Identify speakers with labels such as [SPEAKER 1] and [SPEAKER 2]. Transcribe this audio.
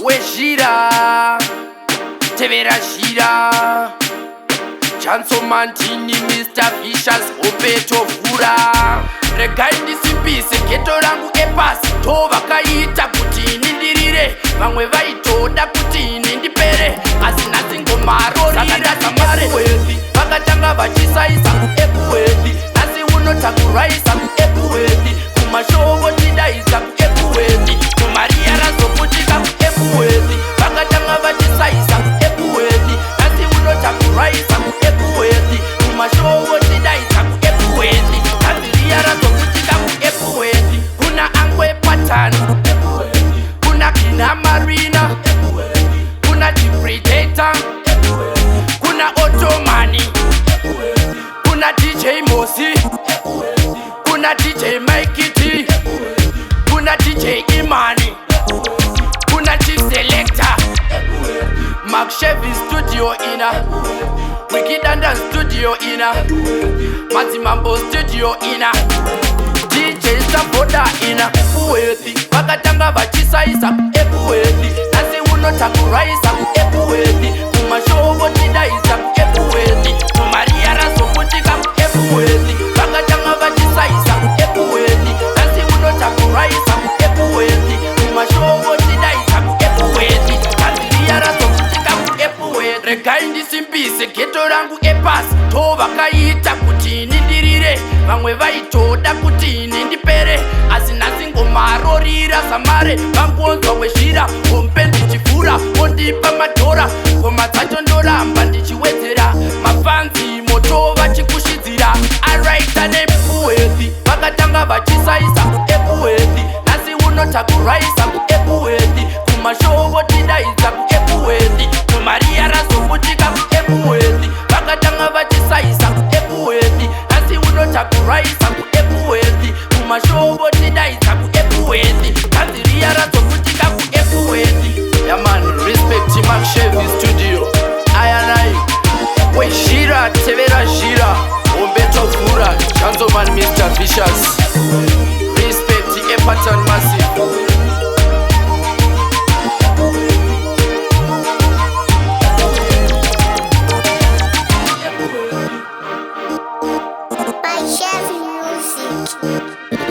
[SPEAKER 1] wezhira tevera zhira Jansoman tini Mr. Vicious hope tovhura regai ndisimbise geto rangu epasi tovakaita kuti ini ndirire vamwe vaitoda kuti ini ndipere asi nhasi ngomarorira mare vakatanga vachisaisa Epworth asi unotakuraisa Epworth kumashovo tidaisa Epworth kumariya razoputika Epworth vakatanga vachisaisa Epworth asi unotakuraisa Epworth kumashovo tidaisa Epworth kaziriya razoputika Epworth kuna angwe patano kuna kina marina kuna chipredator kuna otomani kuna DJ Mosi kuna DJ McChEvy kuna DJ Imani kuna chief selector McChEvy studio ina Wikidanda studio ina Mazimambo studio ina DJ Saboda ina Epworth vakatanga vachisaisa Epworth nasi unotakuraisa Epworth kumashovo tidaisa Epworth kumariya razoputika Epworth vakatanga vachisaisa Epworth nasi unotakuraisa Epworth kumashovo tidaisa Epworth kaziriya razoputika Epworth regai ndisimbise geto rangu epasi tovakaita kuti ini ndirire vamwe vaitoda kuti ini ndipere asi nhasi ngomarorira samare vangonzwa wezhira hombe ndichivhura vondipa madhora koma dzacho ndoramba ndichiwedzera mafanzi moto vachikushidzira araita neEpworth vakatanga vachisaisa Epworth nhasi unotakuraisa Epworth kumashovo tidaidza Epworth kumariya razoputika Epworth vakatanga vachisaisa Epworth nhasi unotakuraisa Epworth kumashovo tidaidza Epworth kaziriya razoputika Epworth yaman respect McChEvy studio ayanai wezhira tevera zhira hombe tovhura Jansoman Mr. Vicious respect Epworth massive
[SPEAKER 2] McChEvy music.